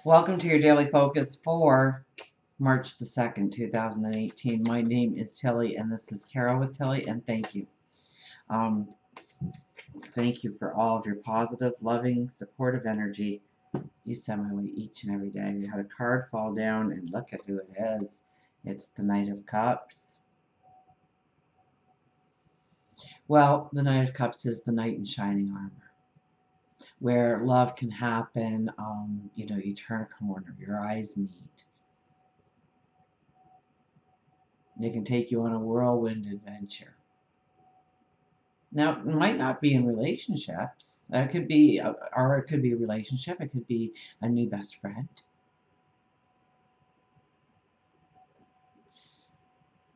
Welcome to your daily focus for March the 2nd, 2018. My name is Tilly, and this is Carol with Tilly, and thank you. Um, Thank you for all of your positive, loving, supportive energy you send my way each and every day. We had a card fall down, and look at who it is. It's the Knight of Cups. Well, the Knight of Cups is the knight in shining armor, where love can happen. You turn a corner, your eyes meet. It can take you on a whirlwind adventure. Now, it might not be in relationships. It could be, or it could be a relationship. It could be a new best friend.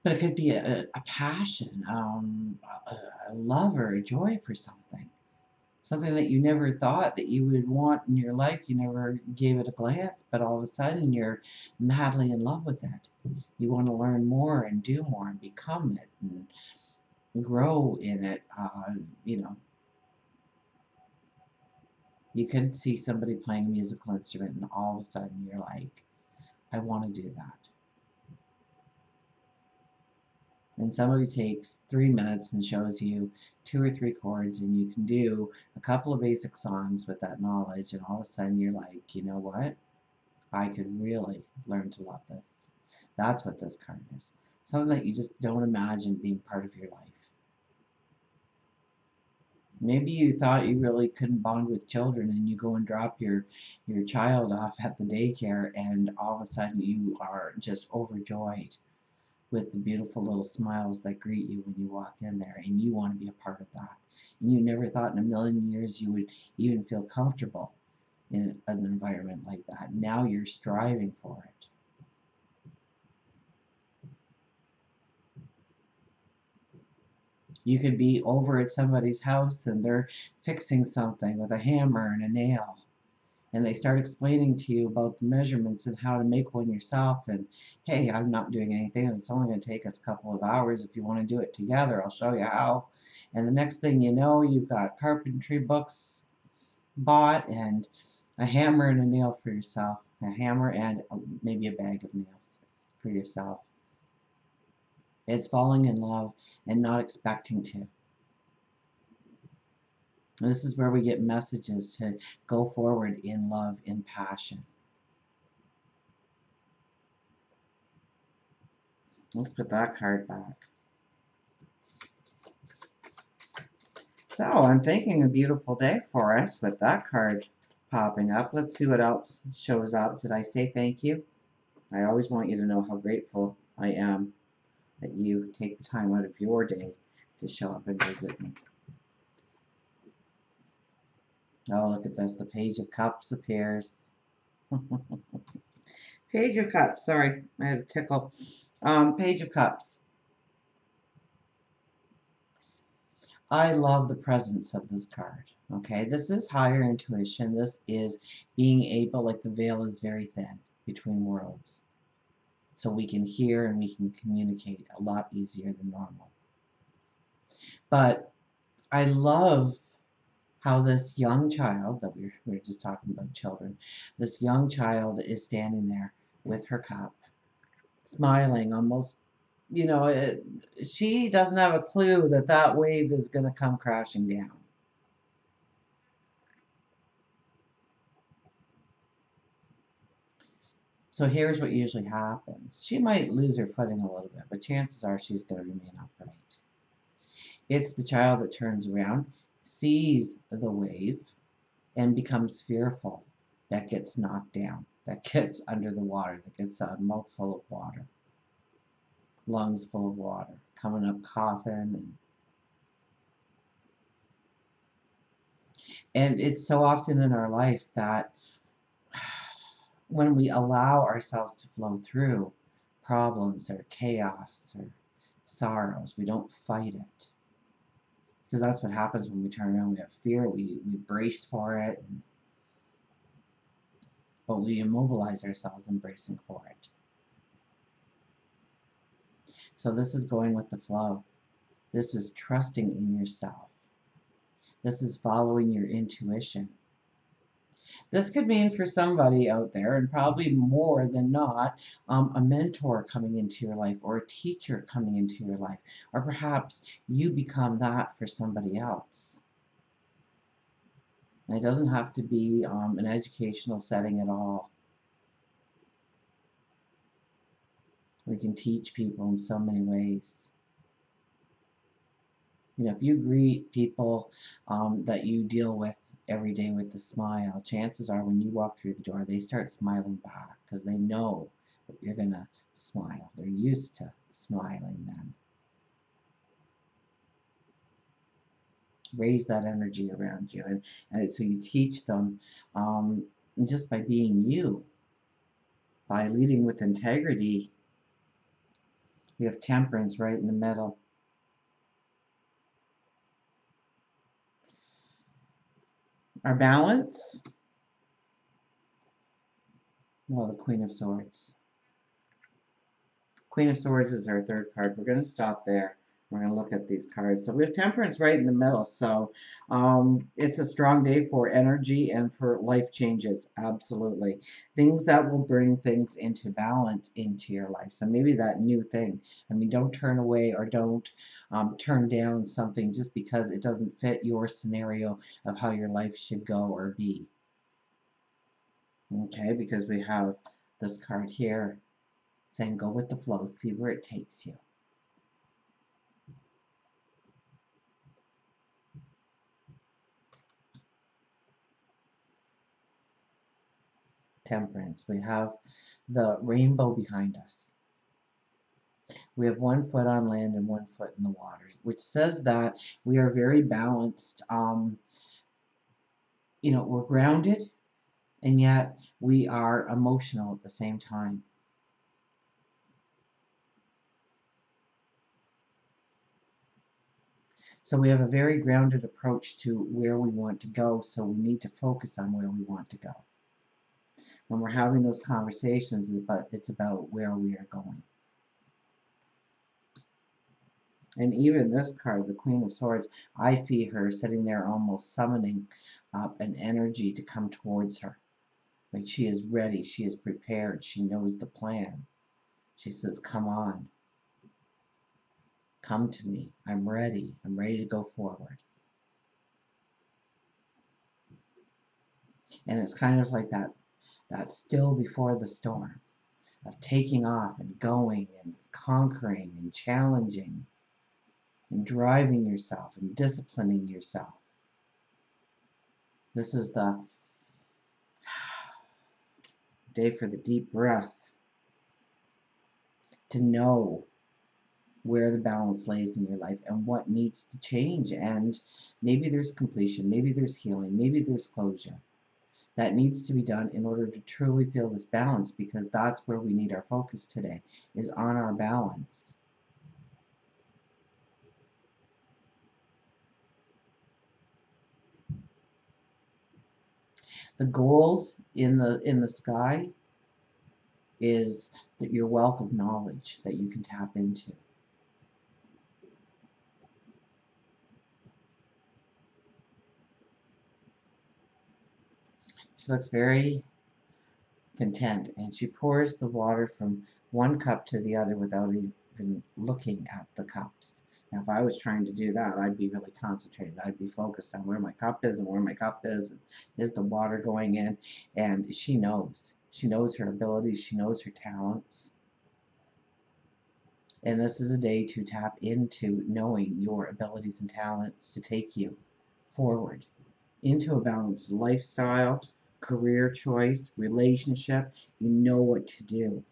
But it could be a passion, a love or a joy for something. Something that you never thought that you would want in your life. You never gave it a glance, but all of a sudden you're madly in love with it. You want to learn more and do more and become it and grow in it. You could see somebody playing a musical instrument and all of a sudden you're like, I want to do that. And somebody takes 3 minutes and shows you 2 or 3 chords, and you can do a couple of basic songs with that knowledge, and all of a sudden you're like, you know what? I could really learn to love this. That's what this card is. Something that you just don't imagine being part of your life. Maybe you thought you really couldn't bond with children, and you go and drop your child off at the daycare, and all of a sudden you are just overjoyed with the beautiful little smiles that greet you when you walk in there, and you want to be a part of that. And you never thought in a million years you would even feel comfortable in an environment like that. Now you're striving for it. You could be over at somebody's house and they're fixing something with a hammer and a nail, and they start explaining to you about the measurements and how to make one yourself, and hey, I'm not doing anything, it's only going to take us a couple of hours. If you want to do it together, I'll show you how. And the next thing you know, you've got carpentry books bought and a hammer and a nail for yourself, a hammer and maybe a bag of nails for yourself. It's falling in love and not expecting to. This is where we get messages to go forward in love, in passion. Let's put that card back. So I'm thinking a beautiful day for us with that card popping up. Let's see what else shows up. Did I say thank you? I always want you to know how grateful I am that you take the time out of your day to show up and visit me. Oh, look at this. The Page of Cups appears. Page of Cups. Sorry, I had a tickle. Page of Cups. I love the presence of this card. Okay, this is higher intuition. This is being able, like the veil is very thin between worlds. So we can hear and we can communicate a lot easier than normal. But I love how this young child, that we were just talking about children, this young child is standing there with her cup, smiling, almost, she doesn't have a clue that that wave is going to come crashing down. So here's what usually happens. She might lose her footing a little bit, but chances are she's going to remain upright. It's the child that turns around, sees the wave, and becomes fearful, that gets knocked down, that gets under the water, that gets a mouthful of water, lungs full of water, coming up coughing. And it's so often in our life that when we allow ourselves to flow through problems or chaos or sorrows, we don't fight it. Because that's what happens when we turn around. We have fear, we brace for it, but we immobilize ourselves in bracing for it. So this is going with the flow. This is trusting in yourself. This is following your intuition. This could mean for somebody out there, and probably more than not, a mentor coming into your life or a teacher coming into your life, or perhaps you become that for somebody else. And it doesn't have to be an educational setting at all. We can teach people in so many ways. You know, if you greet people that you deal with every day with a smile, chances are when you walk through the door, they start smiling back because they know that you're going to smile. They're used to smiling then. Raise that energy around you. And so you teach them just by being you, by leading with integrity. We have temperance right in the middle. Our balance, well, the Queen of Swords. Queen of Swords is our third card. We're going to stop there. We're going to look at these cards. So we have Temperance right in the middle. So it's a strong day for energy and for life changes. Absolutely. Things that will bring things into balance into your life. So maybe that new thing. I mean, don't turn away or don't turn down something just because it doesn't fit your scenario of how your life should go or be. Okay, because we have this card here saying go with the flow, see where it takes you. Temperance. We have the rainbow behind us. We have 1 foot on land and 1 foot in the water, which says that we are very balanced. You know, we're grounded and yet we are emotional at the same time. So we have a very grounded approach to where we want to go, so we need to focus on where we want to go. When we're having those conversations, it's about where we are going. And even this card, the Queen of Swords, I see her sitting there almost summoning up an energy to come towards her. Like she is ready, she is prepared, she knows the plan. She says, come on, come to me, I'm ready to go forward. And it's kind of like that still before the storm of taking off and going and conquering and challenging and driving yourself and disciplining yourself. This is the day for the deep breath, to know where the balance lays in your life and what needs to change. And maybe there's completion, maybe there's healing, maybe there's closure that needs to be done in order to truly feel this balance, because that's where we need our focus today, is on our balance. The gold in the sky is that your wealth of knowledge that you can tap into. She looks very content, and she pours the water from one cup to the other without even looking at the cups. Now, if I was trying to do that, I'd be really concentrated. I'd be focused on where my cup is and where my cup is. Is the water going in? And she knows. She knows her abilities. She knows her talents. And this is a day to tap into knowing your abilities and talents to take you forward into a balanced lifestyle, career choice, relationship. You know what to do.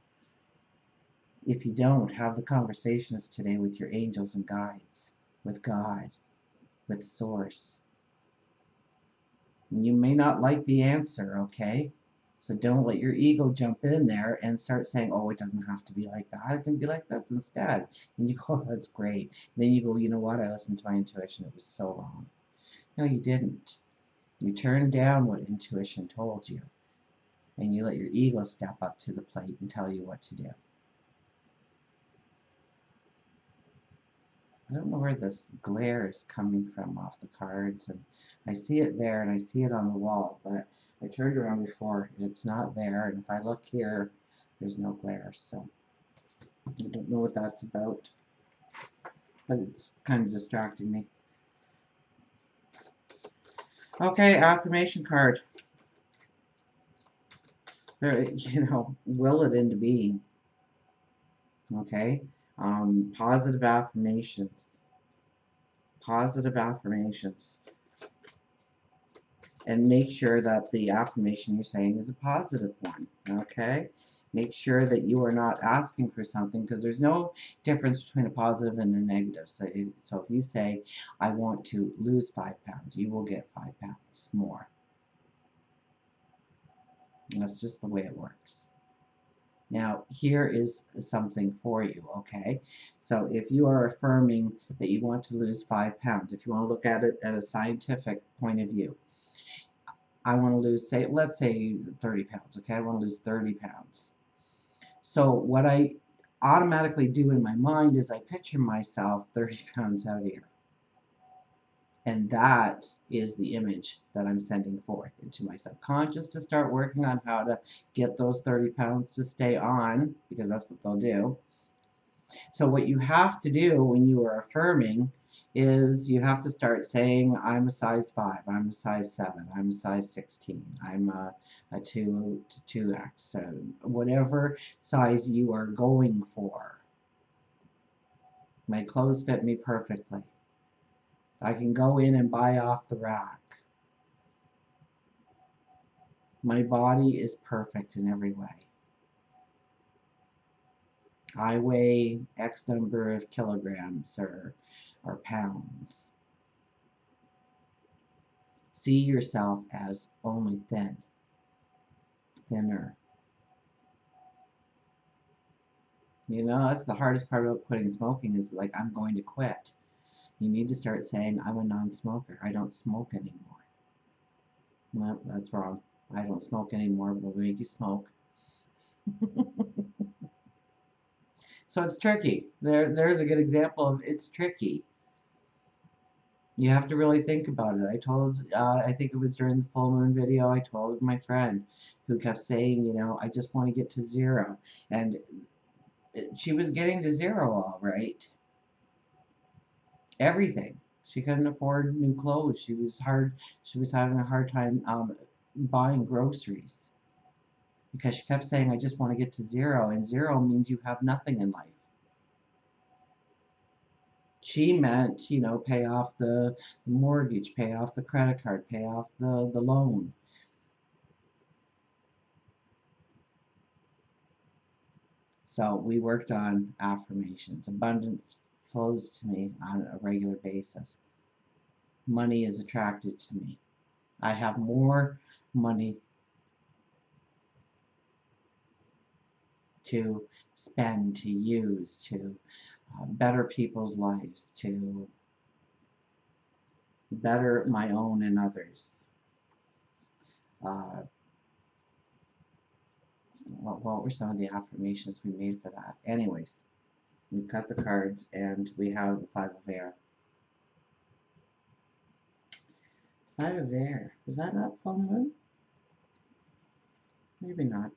If you don't, have the conversations today with your angels and guides, with God, with Source. You may not like the answer, okay? So don't let your ego jump in there and start saying, oh, it doesn't have to be like that. It can be like this instead. And you go, oh, that's great. And then you go, you know what? I listened to my intuition. It was so wrong. No, you didn't. You turned down what intuition told you. And you let your ego step up to the plate and tell you what to do. I don't know where this glare is coming from off the cards, and I see it there and I see it on the wall, but I turned around before and it's not there, and if I look here, there's no glare, so I don't know what that's about, but it's kind of distracting me. Okay, affirmation card. You know, will it into being. Okay, positive affirmations. Positive affirmations. And make sure that the affirmation you're saying is a positive one. Okay, make sure that you are not asking for something, because there's no difference between a positive and a negative. So if you say, I want to lose 5 pounds, you will get 5 pounds more. And that's just the way it works. Now, here is something for you, okay? So if you are affirming that you want to lose 5 pounds, if you want to look at it at a scientific point of view, I want to lose, say, let's say 30 pounds, okay? I want to lose 30 pounds. So what I automatically do in my mind is I picture myself 30 pounds heavier. And that is the image that I'm sending forth into my subconscious to start working on how to get those 30 pounds to stay on, because that's what they'll do. So what you have to do when you are affirming is you have to start saying, I'm a size 5, I'm a size 7, I'm a size 16, I'm a 2 to 2X, whatever size you are going for. My clothes fit me perfectly. I can go in and buy off the rack. My body is perfect in every way. I weigh X number of kilograms or pounds. See yourself as only thinner. You know, that's the hardest part about quitting smoking, is like, I'm going to quit. You need to start saying, I'm a non-smoker. I don't smoke anymore. No, that's wrong. I don't smoke anymore. We'll make you smoke. So it's tricky. There's a good example of it's tricky. You have to really think about it. I think it was during the full moon video, I told my friend who kept saying, you know, I just want to get to 0. And she was getting to 0 all right. Everything. She couldn't afford new clothes. She was having a hard time buying groceries, because she kept saying, I just want to get to 0, and 0 means you have nothing in life. She meant, you know, pay off the mortgage, pay off the credit card, pay off the loan. So we worked on affirmations. Abundance flows to me on a regular basis. Money is attracted to me. I have more money to spend, to use, to better people's lives, to better my own and others. What were some of the affirmations we made for that? Anyways, we cut the cards and we have the 5 of air. 5 of air. Was that not full moon? Maybe not.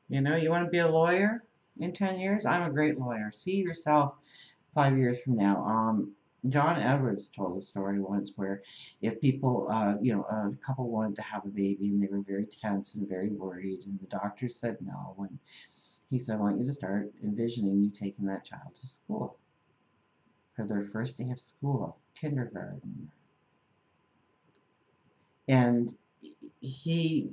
You know, you want to be a lawyer in 10 years? I'm a great lawyer. See yourself 5 years from now. John Edwards told a story once where if people, you know, a couple wanted to have a baby and they were very tense and very worried, and the doctor said no, and he said, I want you to start envisioning you taking that child to school for their first day of school, kindergarten. And he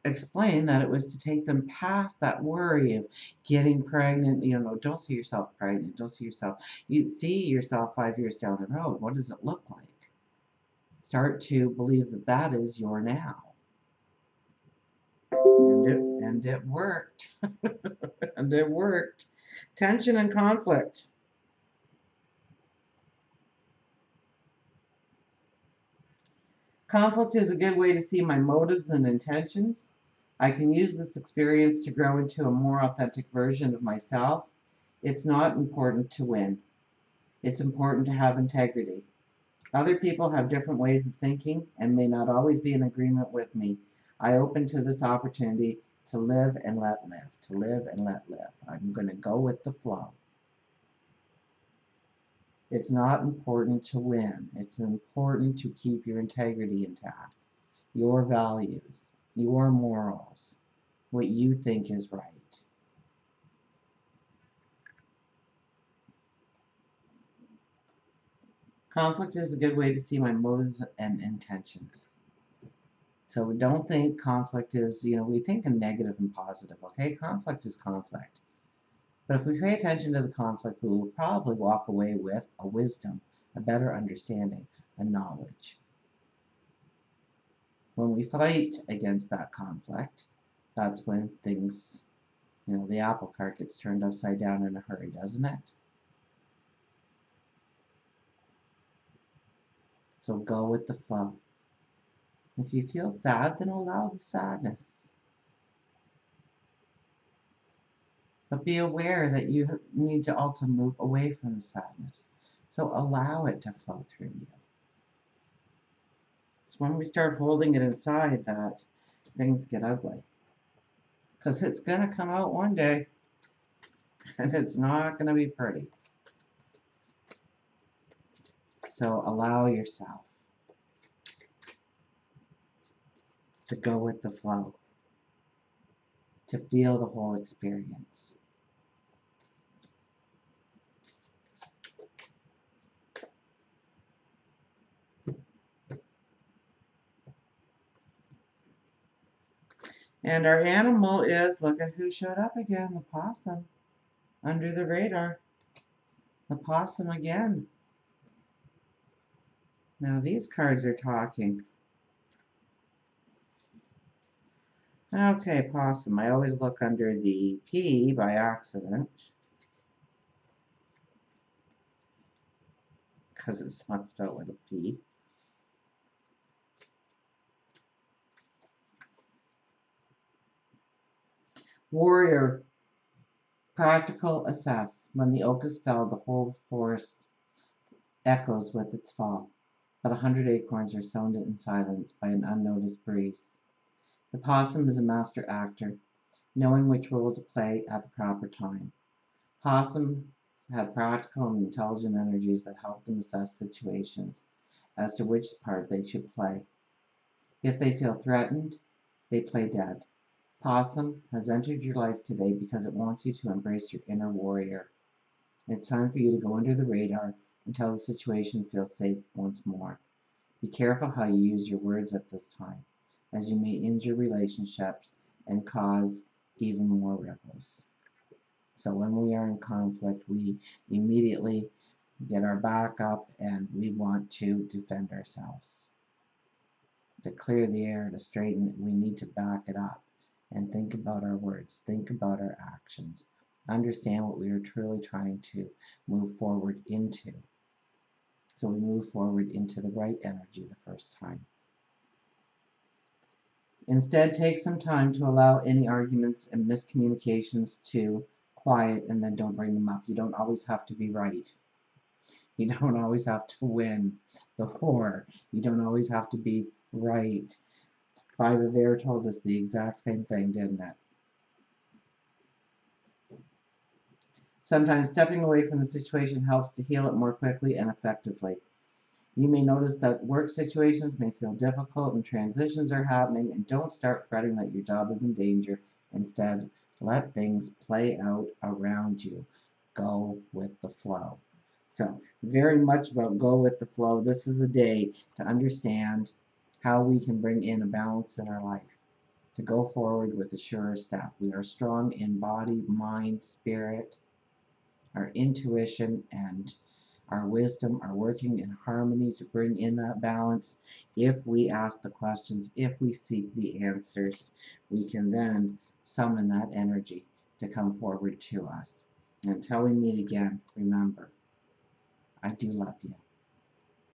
explained that it was to take them past that worry of getting pregnant. You know, don't see yourself pregnant. Don't see yourself. You see yourself 5 years down the road. What does it look like? Start to believe that that is your now. And it worked. And it worked. Tension and conflict. Conflict is a good way to see my motives and intentions. I can use this experience to grow into a more authentic version of myself. It's not important to win. It's important to have integrity. Other people have different ways of thinking and may not always be in agreement with me. I open to this opportunity to live and let live, to live and let live. I'm going to go with the flow. It's not important to win. It's important to keep your integrity intact, your values, your morals, what you think is right. Conflict is a good way to see my motives and intentions. So we don't think conflict is, we think in negative and positive, okay? Conflict is conflict. But if we pay attention to the conflict, we will probably walk away with a wisdom, a better understanding, a knowledge. When we fight against that conflict, that's when things, the apple cart gets turned upside down in a hurry, doesn't it? So go with the flow. If you feel sad, then allow the sadness. But be aware that you need to also move away from the sadness. So allow it to flow through you. It's when we start holding it inside that things get ugly. Because it's going to come out one day, and it's not going to be pretty. So allow yourself to go with the flow, to feel the whole experience. And our animal is, look at who showed up again, the possum, under the radar. The possum again. Now these cards are talking. Okay, possum. I always look under the P by accident, because it's not spelled with a P. Warrior. Practical assess. When the oak is felled, the whole forest echoes with its fall. But 100 acorns are sown in silence by an unnoticed breeze. The possum is a master actor, knowing which role to play at the proper time. Possums have practical and intelligent energies that help them assess situations as to which part they should play. If they feel threatened, they play dead. Possum has entered your life today because it wants you to embrace your inner warrior. It's time for you to go under the radar until the situation feels safe once more. Be careful how you use your words at this time, as you may injure relationships and cause even more ripples. So when we are in conflict, we immediately get our back up and we want to defend ourselves. To clear the air, to straighten it, we need to back it up and think about our words, think about our actions, understand what we are truly trying to move forward into. So we move forward into the right energy the first time. Instead, take some time to allow any arguments and miscommunications to quiet, and then don't bring them up. You don't always have to be right. You don't always have to win the war. You don't always have to be right. Five of Air told us the exact same thing, didn't it? Sometimes stepping away from the situation helps to heal it more quickly and effectively. You may notice that work situations may feel difficult and transitions are happening, and don't start fretting that your job is in danger. Instead, let things play out around you. Go with the flow. So, very much about go with the flow. This is a day to understand how we can bring in a balance in our life, to go forward with a surer step. We are strong in body, mind, spirit. Our intuition and our wisdom are working in harmony to bring in that balance. If we ask the questions, if we seek the answers, we can then summon that energy to come forward to us. Until we meet again, remember, I do love you.